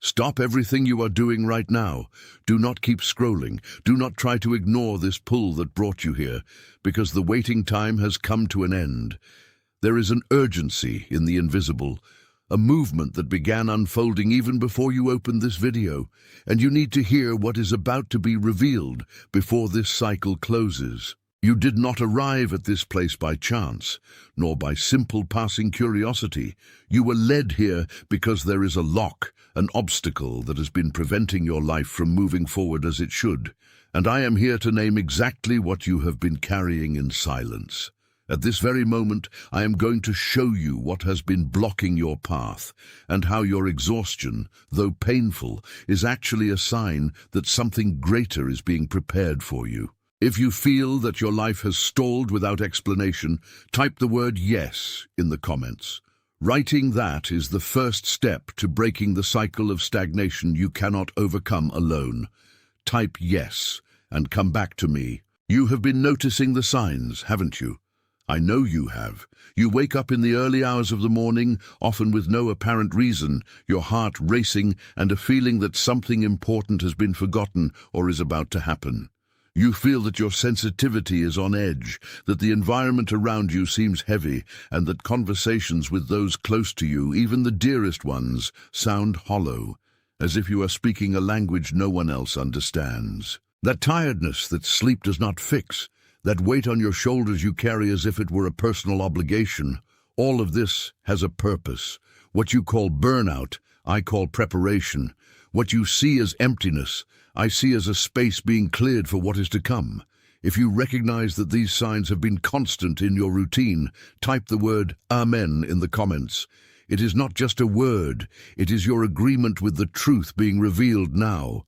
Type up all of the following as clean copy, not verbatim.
Stop everything you are doing right now. Do not keep scrolling. Do not try to ignore this pull that brought you here, because the waiting time has come to an end. There is an urgency in the invisible, a movement that began unfolding even before you opened this video, and you need to hear what is about to be revealed before this cycle closes. You did not arrive at this place by chance, nor by simple passing curiosity. You were led here because there is a lock, an obstacle that has been preventing your life from moving forward as it should. And I am here to name exactly what you have been carrying in silence. At this very moment, I am going to show you what has been blocking your path, and how your exhaustion, though painful, is actually a sign that something greater is being prepared for you. If you feel that your life has stalled without explanation, type the word yes in the comments. Writing that is the first step to breaking the cycle of stagnation you cannot overcome alone. Type yes and come back to me. You have been noticing the signs, haven't you? I know you have. You wake up in the early hours of the morning, often with no apparent reason, your heart racing and a feeling that something important has been forgotten or is about to happen. You feel that your sensitivity is on edge, that the environment around you seems heavy, and that conversations with those close to you, even the dearest ones, sound hollow, as if you are speaking a language no one else understands. That tiredness that sleep does not fix, that weight on your shoulders you carry as if it were a personal obligation, all of this has a purpose. What you call burnout, I call preparation. What you see as emptiness, I see as a space being cleared for what is to come. If you recognize that these signs have been constant in your routine, type the word Amen in the comments. It is not just a word, it is your agreement with the truth being revealed now.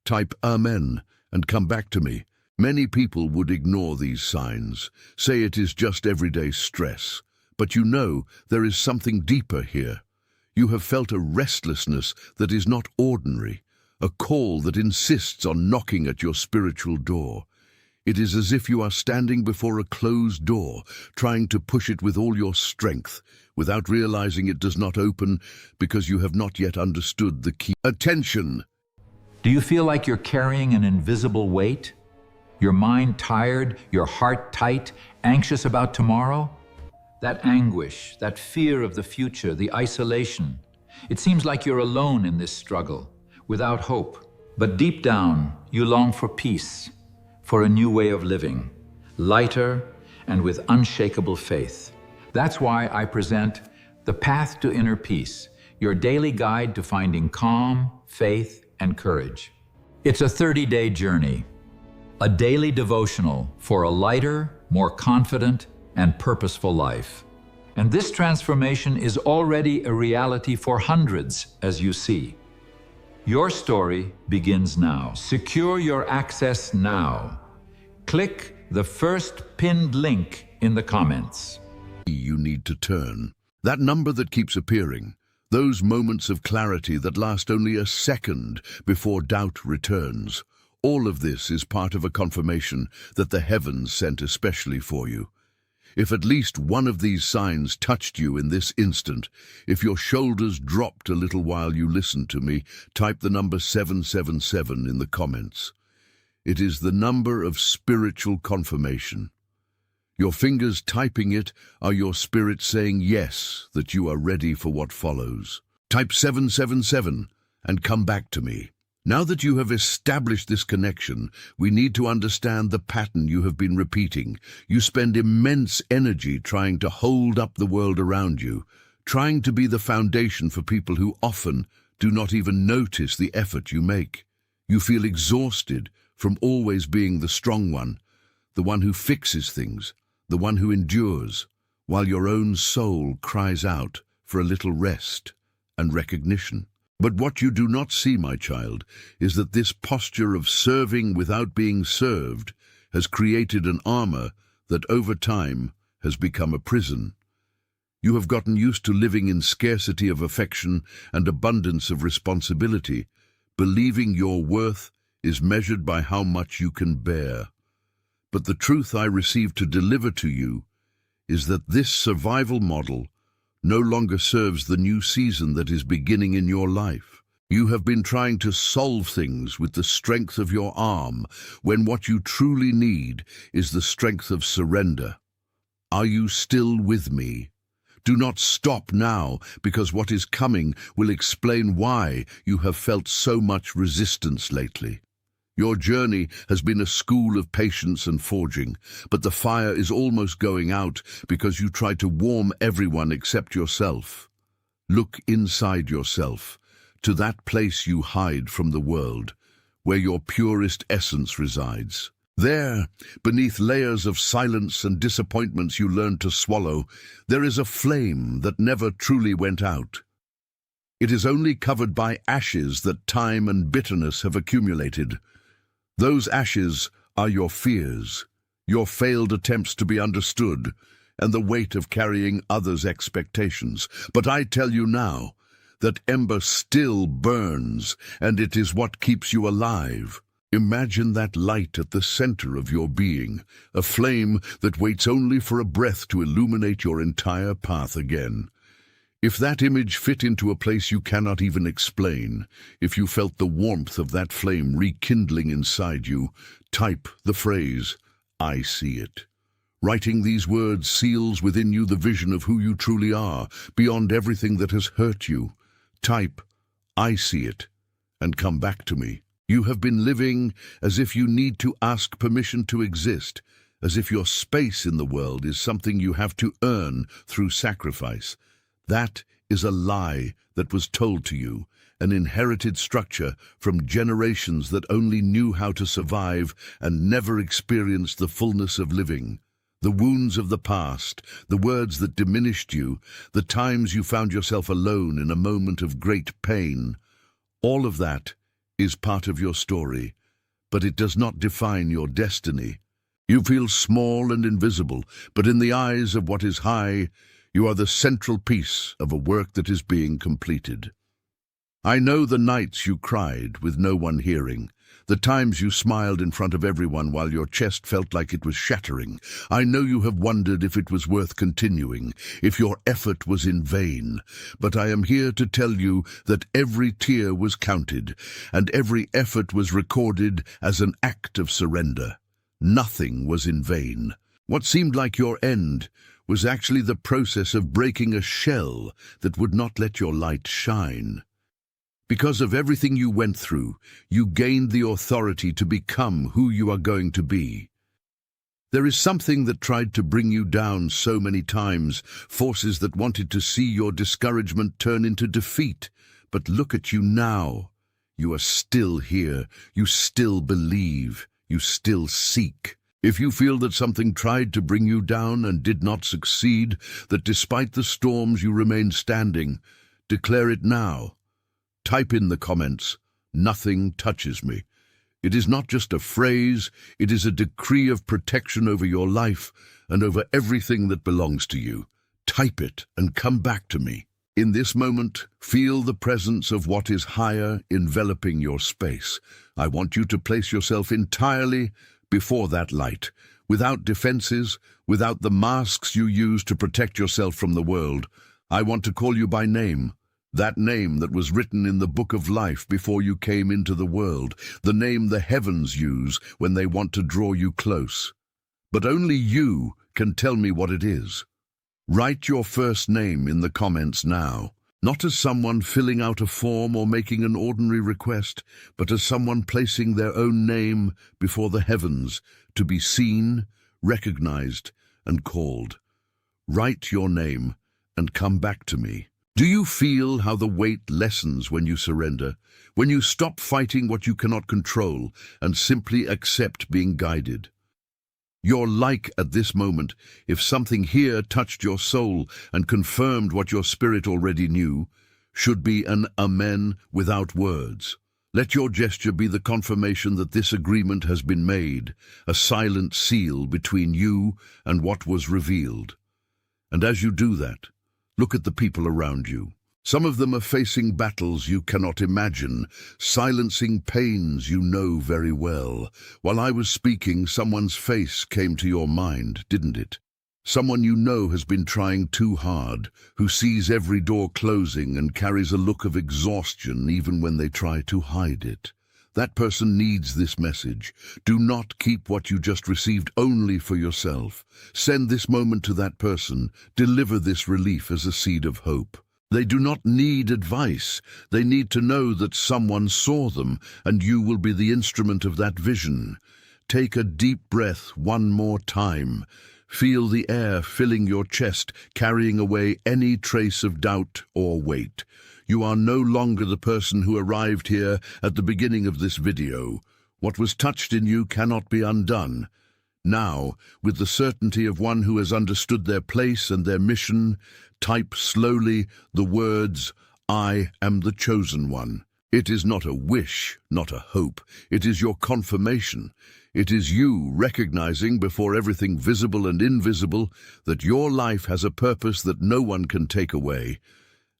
Type Amen and come back to me. Many people would ignore these signs, say it is just everyday stress. But you know there is something deeper here. You have felt a restlessness that is not ordinary, a call that insists on knocking at your spiritual door. It is as if you are standing before a closed door, trying to push it with all your strength, without realizing it does not open because you have not yet understood the key. Attention! Do you feel like you're carrying an invisible weight? Your mind tired, your heart tight, anxious about tomorrow? That anguish, that fear of the future, the isolation. It seems like you're alone in this struggle, without hope. But deep down, you long for peace, for a new way of living, lighter and with unshakable faith. That's why I present The Path to Inner Peace, your daily guide to finding calm, faith, and courage. It's a 30-day journey, a daily devotional for a lighter, more confident, and purposeful life. And this transformation is already a reality for hundreds, as you see. Your story begins now. Secure your access now. Click the first pinned link in the comments. You need to turn. That number that keeps appearing. Those moments of clarity that last only a second before doubt returns. All of this is part of a confirmation that the heavens sent especially for you. If at least one of these signs touched you in this instant, if your shoulders dropped a little while you listened to me, type the number 777 in the comments. It is the number of spiritual confirmation. Your fingers typing it are your spirit saying yes, that you are ready for what follows. Type 777 and come back to me. Now that you have established this connection, we need to understand the pattern you have been repeating. You spend immense energy trying to hold up the world around you, trying to be the foundation for people who often do not even notice the effort you make. You feel exhausted from always being the strong one, the one who fixes things, the one who endures, while your own soul cries out for a little rest and recognition. But what you do not see, my child, is that this posture of serving without being served has created an armor that over time has become a prison. You have gotten used to living in scarcity of affection and abundance of responsibility, believing your worth is measured by how much you can bear. But the truth I received to deliver to you is that this survival model no longer serves the new season that is beginning in your life. You have been trying to solve things with the strength of your arm, when what you truly need is the strength of surrender. Are you still with me? Do not stop now, because what is coming will explain why you have felt so much resistance lately. Your journey has been a school of patience and forging, but the fire is almost going out because you tried to warm everyone except yourself. Look inside yourself, to that place you hide from the world, where your purest essence resides. There, beneath layers of silence and disappointments you learned to swallow, there is a flame that never truly went out. It is only covered by ashes that time and bitterness have accumulated. Those ashes are your fears, your failed attempts to be understood, and the weight of carrying others' expectations. But I tell you now, that ember still burns, and it is what keeps you alive. Imagine that light at the center of your being, a flame that waits only for a breath to illuminate your entire path again. If that image fit into a place you cannot even explain, if you felt the warmth of that flame rekindling inside you, type the phrase, "I see it." Writing these words seals within you the vision of who you truly are, beyond everything that has hurt you. Type, "I see it," and come back to me. You have been living as if you need to ask permission to exist, as if your space in the world is something you have to earn through sacrifice. That is a lie that was told to you, an inherited structure from generations that only knew how to survive and never experienced the fullness of living. The wounds of the past, the words that diminished you, the times you found yourself alone in a moment of great pain, all of that is part of your story, but it does not define your destiny. You feel small and invisible, but in the eyes of what is high, you are the central piece of a work that is being completed. I know the nights you cried with no one hearing, the times you smiled in front of everyone while your chest felt like it was shattering. I know you have wondered if it was worth continuing, if your effort was in vain. But I am here to tell you that every tear was counted, and every effort was recorded as an act of surrender. Nothing was in vain. What seemed like your end was actually the process of breaking a shell that would not let your light shine. Because of everything you went through, you gained the authority to become who you are going to be. There is something that tried to bring you down so many times, forces that wanted to see your discouragement turn into defeat. But look at you now. You are still here. You still believe. You still seek. If you feel that something tried to bring you down and did not succeed, that despite the storms you remain standing, declare it now. Type in the comments, "Nothing touches me." It is not just a phrase, it is a decree of protection over your life and over everything that belongs to you. Type it and come back to me. In this moment, feel the presence of what is higher enveloping your space. I want you to place yourself entirely before that light, without defenses, without the masks you use to protect yourself from the world. I want to call you by name. That name that was written in the book of life before you came into the world, the name the heavens use when they want to draw you close. But only you can tell me what it is. Write your first name in the comments now, not as someone filling out a form or making an ordinary request, but as someone placing their own name before the heavens to be seen, recognized, and called. Write your name and come back to me. Do you feel how the weight lessens when you surrender, when you stop fighting what you cannot control and simply accept being guided? You're like at this moment, if something here touched your soul and confirmed what your spirit already knew, should be an amen without words. Let your gesture be the confirmation that this agreement has been made, a silent seal between you and what was revealed. And as you do that, look at the people around you. Some of them are facing battles you cannot imagine, silencing pains you know very well. While I was speaking, someone's face came to your mind, didn't it? Someone you know has been trying too hard, who sees every door closing and carries a look of exhaustion even when they try to hide it. That person needs this message. Do not keep what you just received only for yourself. Send this moment to that person. Deliver this relief as a seed of hope. They do not need advice. They need to know that someone saw them, and you will be the instrument of that vision. Take a deep breath one more time. Feel the air filling your chest, carrying away any trace of doubt or weight. You are no longer the person who arrived here at the beginning of this video. What was touched in you cannot be undone. Now, with the certainty of one who has understood their place and their mission, type slowly the words, "I am the chosen one." It is not a wish, not a hope. It is your confirmation. It is you recognizing before everything visible and invisible that your life has a purpose that no one can take away.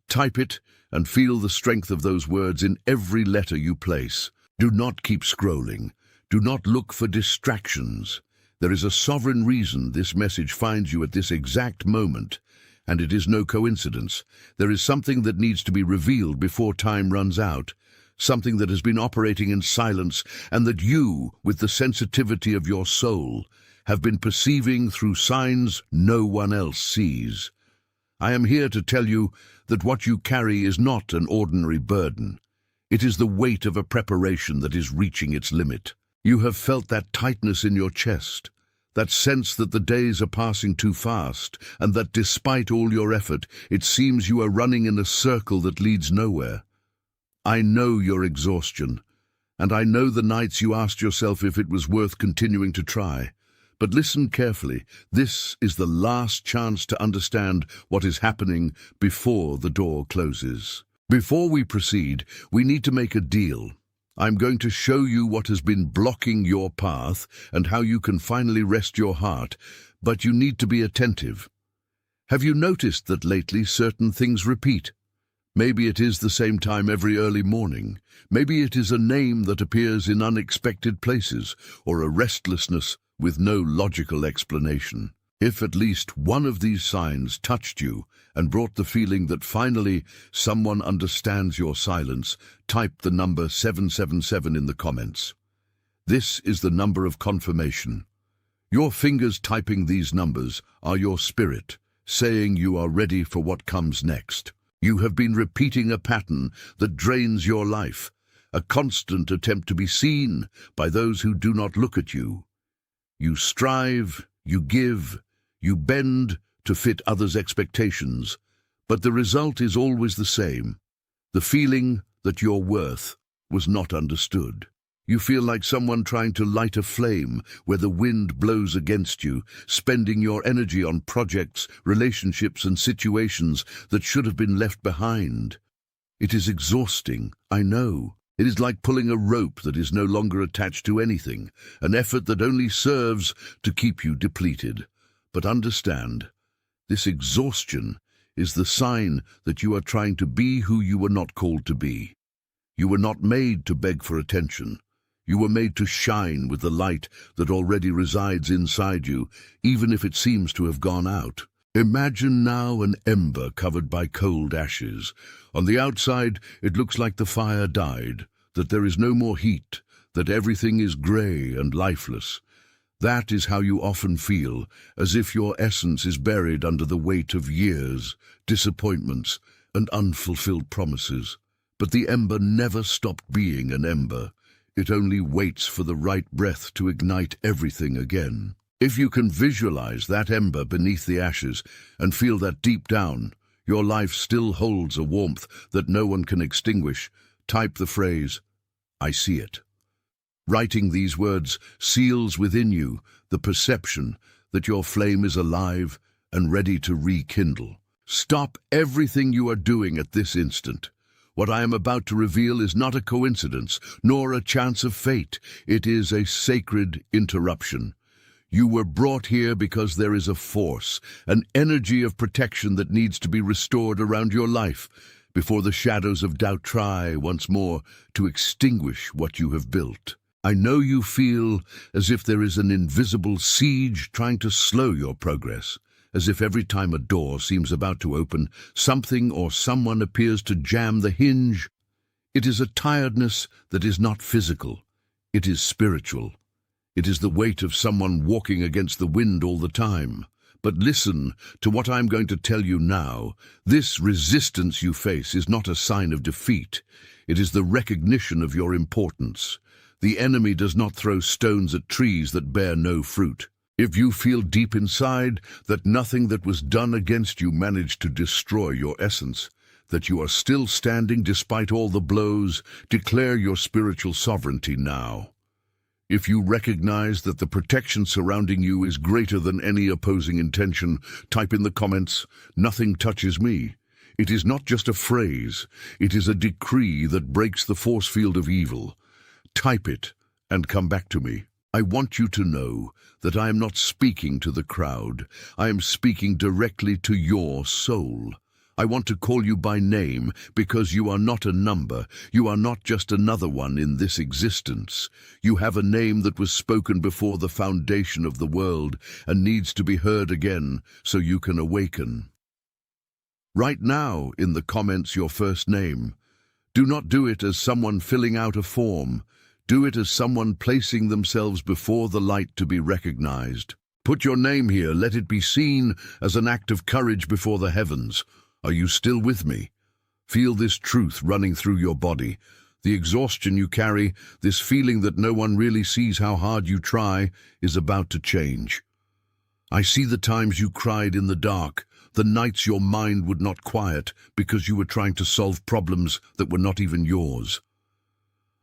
Type it and feel the strength of those words in every letter you place. Do not keep scrolling. Do not look for distractions. There is a sovereign reason this message finds you at this exact moment, and it is no coincidence. There is something that needs to be revealed before time runs out. Something that has been operating in silence and that you, with the sensitivity of your soul, have been perceiving through signs no one else sees. I am here to tell you that what you carry is not an ordinary burden. It is the weight of a preparation that is reaching its limit. You have felt that tightness in your chest, that sense that the days are passing too fast, and that despite all your effort, it seems you are running in a circle that leads nowhere. I know your exhaustion, and I know the nights you asked yourself if it was worth continuing to try. But listen carefully. This is the last chance to understand what is happening before the door closes. Before we proceed, we need to make a deal. I'm going to show you what has been blocking your path and how you can finally rest your heart, but you need to be attentive. Have you noticed that lately certain things repeat? Maybe it is the same time every early morning. Maybe it is a name that appears in unexpected places, or a restlessness with no logical explanation. If at least one of these signs touched you and brought the feeling that finally someone understands your silence, type the number 777 in the comments. This is the number of confirmation. Your fingers typing these numbers are your spirit, saying you are ready for what comes next. You have been repeating a pattern that drains your life, a constant attempt to be seen by those who do not look at you. You strive, you give, you bend to fit others' expectations, but the result is always the same, the feeling that your worth was not understood. You feel like someone trying to light a flame where the wind blows against you, spending your energy on projects, relationships, and situations that should have been left behind. It is exhausting, I know. It is like pulling a rope that is no longer attached to anything, an effort that only serves to keep you depleted. But understand, this exhaustion is the sign that you are trying to be who you were not called to be. You were not made to beg for attention. You were made to shine with the light that already resides inside you, even if it seems to have gone out. Imagine now an ember covered by cold ashes. On the outside, it looks like the fire died, that there is no more heat, that everything is grey and lifeless. That is how you often feel, as if your essence is buried under the weight of years, disappointments, and unfulfilled promises. But the ember never stopped being an ember. It only waits for the right breath to ignite everything again. If you can visualize that ember beneath the ashes and feel that deep down, your life still holds a warmth that no one can extinguish, type the phrase, "I see it." Writing these words seals within you the perception that your flame is alive and ready to rekindle. Stop everything you are doing at this instant. What I am about to reveal is not a coincidence, nor a chance of fate. It is a sacred interruption. You were brought here because there is a force, an energy of protection that needs to be restored around your life before the shadows of doubt try once more to extinguish what you have built. I know you feel as if there is an invisible siege trying to slow your progress, as if every time a door seems about to open, something or someone appears to jam the hinge. It is a tiredness that is not physical. It is spiritual. It is the weight of someone walking against the wind all the time. But listen to what I'm going to tell you now. This resistance you face is not a sign of defeat. It is the recognition of your importance. The enemy does not throw stones at trees that bear no fruit. If you feel deep inside that nothing that was done against you managed to destroy your essence, that you are still standing despite all the blows, declare your spiritual sovereignty now. If you recognize that the protection surrounding you is greater than any opposing intention, type in the comments, "Nothing touches me." It is not just a phrase, it is a decree that breaks the force field of evil. Type it and come back to me. I want you to know that I am not speaking to the crowd. I am speaking directly to your soul. I want to call you by name because you are not a number. You are not just another one in this existence. You have a name that was spoken before the foundation of the world and needs to be heard again so you can awaken. Write now in the comments your first name. Do not do it as someone filling out a form. Do it as someone placing themselves before the light to be recognized. Put your name here. Let it be seen as an act of courage before the heavens. Are you still with me? Feel this truth running through your body. The exhaustion you carry, this feeling that no one really sees how hard you try, is about to change. I see the times you cried in the dark, the nights your mind would not quiet because you were trying to solve problems that were not even yours.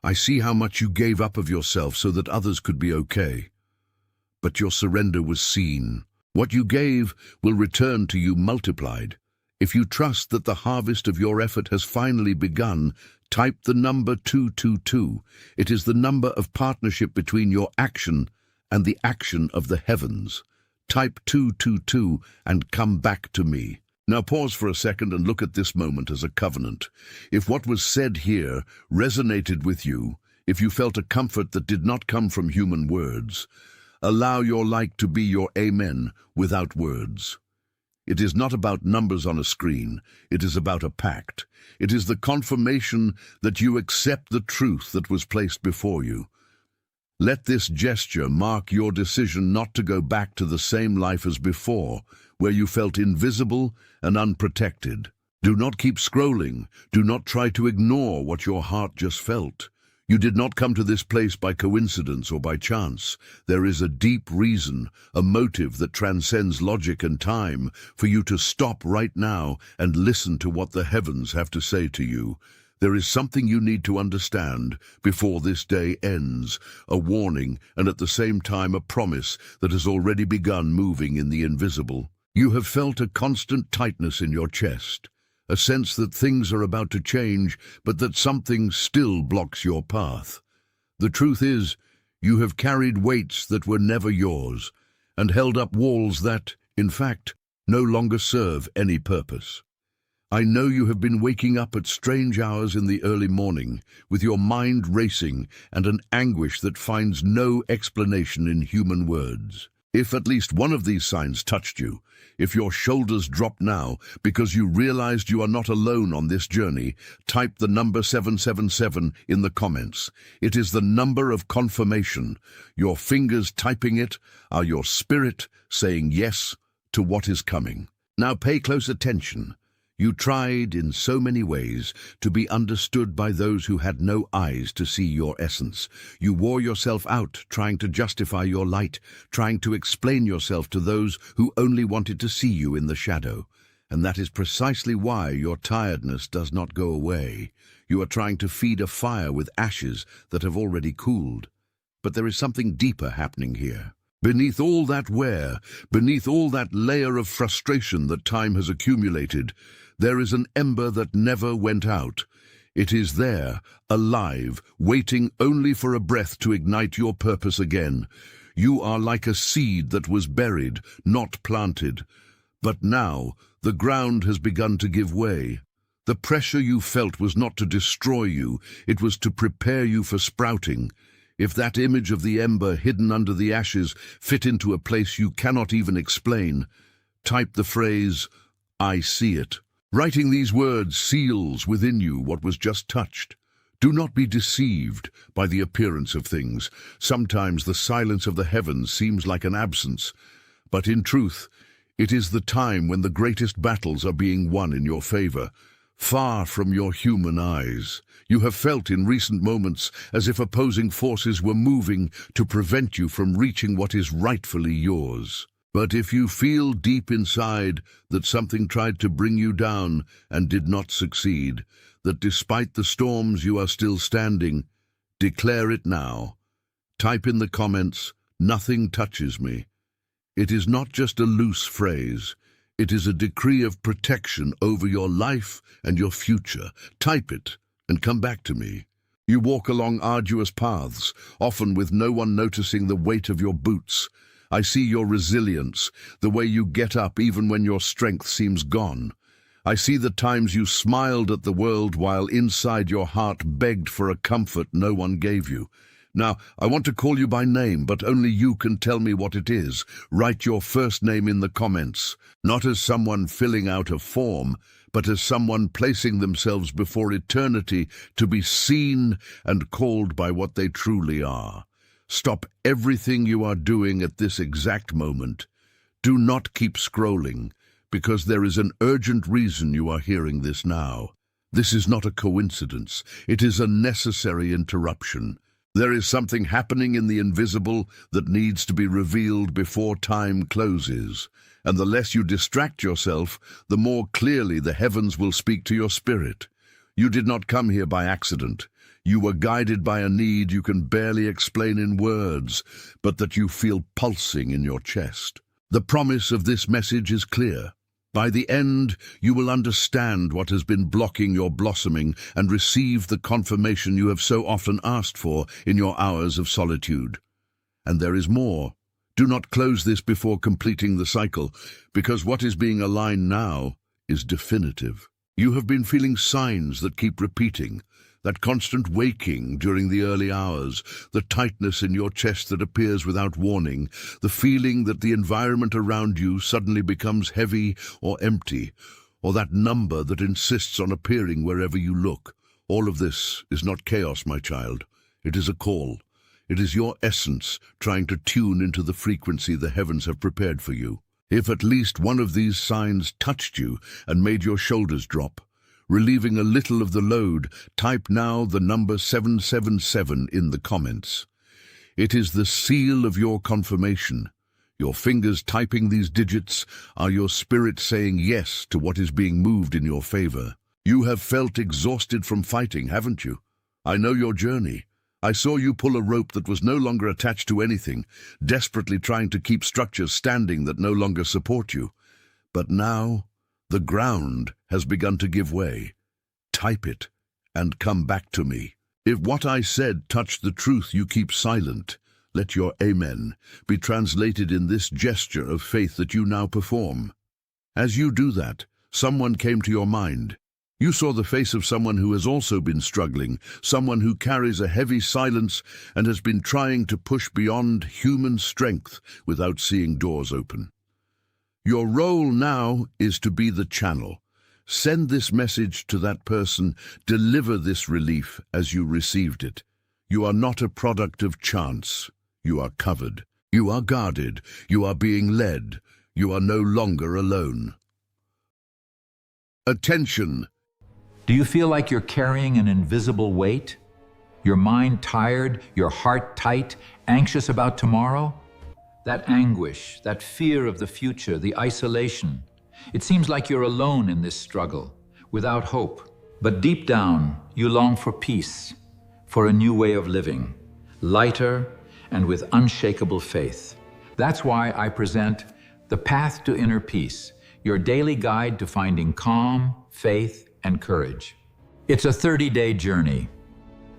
I see how much you gave up of yourself so that others could be okay. But your surrender was seen. What you gave will return to you multiplied. If you trust that the harvest of your effort has finally begun, type the number 222. It is the number of partnership between your action and the action of the heavens. Type 222 and come back to me. Now pause for a second and look at this moment as a covenant. If what was said here resonated with you, if you felt a comfort that did not come from human words, allow your like to be your amen without words. It is not about numbers on a screen. It is about a pact. It is the confirmation that you accept the truth that was placed before you. Let this gesture mark your decision not to go back to the same life as before, where you felt invisible and unprotected. Do not keep scrolling. Do not try to ignore what your heart just felt. You did not come to this place by coincidence or by chance. There is a deep reason, a motive that transcends logic and time, for you to stop right now and listen to what the heavens have to say to you. There is something you need to understand before this day ends, a warning and at the same time a promise that has already begun moving in the invisible. You have felt a constant tightness in your chest, a sense that things are about to change, but that something still blocks your path. The truth is, you have carried weights that were never yours, and held up walls that, in fact, no longer serve any purpose. I know you have been waking up at strange hours in the early morning, with your mind racing and an anguish that finds no explanation in human words. If at least one of these signs touched you, if your shoulders drop now because you realized you are not alone on this journey, type the number 777 in the comments. It is the number of confirmation. Your fingers typing it are your spirit saying yes to what is coming. Now pay close attention. You tried in so many ways to be understood by those who had no eyes to see your essence. You wore yourself out trying to justify your light, trying to explain yourself to those who only wanted to see you in the shadow. And that is precisely why your tiredness does not go away. You are trying to feed a fire with ashes that have already cooled. But there is something deeper happening here. Beneath all that wear, beneath all that layer of frustration that time has accumulated, there is an ember that never went out. It is there, alive, waiting only for a breath to ignite your purpose again. You are like a seed that was buried, not planted. But now, the ground has begun to give way. The pressure you felt was not to destroy you, it was to prepare you for sprouting. If that image of the ember hidden under the ashes fit into a place you cannot even explain, Type the phrase, "I see it." Writing these words seals within you what was just touched. Do not be deceived by the appearance of things. Sometimes the silence of the heavens seems like an absence, but in truth, it is the time when the greatest battles are being won in your favor, far from your human eyes. You have felt in recent moments as if opposing forces were moving to prevent you from reaching what is rightfully yours. But if you feel deep inside that something tried to bring you down and did not succeed, that despite the storms you are still standing, declare it now. Type in the comments, "Nothing touches me." It is not just a loose phrase. It is a decree of protection over your life and your future. Type it and come back to me. You walk along arduous paths, often with no one noticing the weight of your boots. I see your resilience, the way you get up even when your strength seems gone. I see the times you smiled at the world while inside your heart begged for a comfort no one gave you. Now, I want to call you by name, but only you can tell me what it is. Write your first name in the comments, not as someone filling out a form, but as someone placing themselves before eternity to be seen and called by what they truly are. Stop everything you are doing at this exact moment. Do not keep scrolling, because there is an urgent reason you are hearing this now. This is not a coincidence. It is a necessary interruption. There is something happening in the invisible that needs to be revealed before time closes. And the less you distract yourself, the more clearly the heavens will speak to your spirit. You did not come here by accident. You were guided by a need you can barely explain in words, but that you feel pulsing in your chest. The promise of this message is clear. By the end, you will understand what has been blocking your blossoming and receive the confirmation you have so often asked for in your hours of solitude. And there is more. Do not close this before completing the cycle, because what is being aligned now is definitive. You have been feeling signs that keep repeating. That constant waking during the early hours, the tightness in your chest that appears without warning, the feeling that the environment around you suddenly becomes heavy or empty, or that number that insists on appearing wherever you look. All of this is not chaos, my child. It is a call. It is your essence trying to tune into the frequency the heavens have prepared for you. If at least one of these signs touched you and made your shoulders drop, relieving a little of the load, type now the number 777 in the comments. It is the seal of your confirmation. Your fingers typing these digits are your spirit saying yes to what is being moved in your favor. You have felt exhausted from fighting, haven't you? I know your journey. I saw you pull a rope that was no longer attached to anything, desperately trying to keep structures standing that no longer support you. But now, the ground has begun to give way. Type it and come back to me. If what I said touched the truth you keep silent, let your amen be translated in this gesture of faith that you now perform. As you do that, someone came to your mind. You saw the face of someone who has also been struggling, someone who carries a heavy silence and has been trying to push beyond human strength without seeing doors open. Your role now is to be the channel. Send this message to that person. Deliver this relief as you received it. You are not a product of chance. You are covered. You are guarded. You are being led. You are no longer alone. Attention! Do you feel like you're carrying an invisible weight? Your mind tired, your heart tight, anxious about tomorrow? That anguish, that fear of the future, the isolation. It seems like you're alone in this struggle, without hope. But deep down, you long for peace, for a new way of living, lighter and with unshakable faith. That's why I present The Path to Inner Peace, your daily guide to finding calm, faith, and courage. It's a 30-day journey,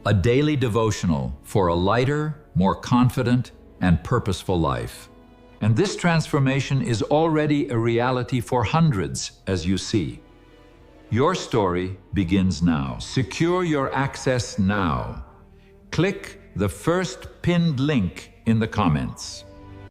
a daily devotional for a lighter, more confident, and purposeful life. And this transformation is already a reality for hundreds, as you see. Your story begins now. Secure your access now. Click the first pinned link in the comments.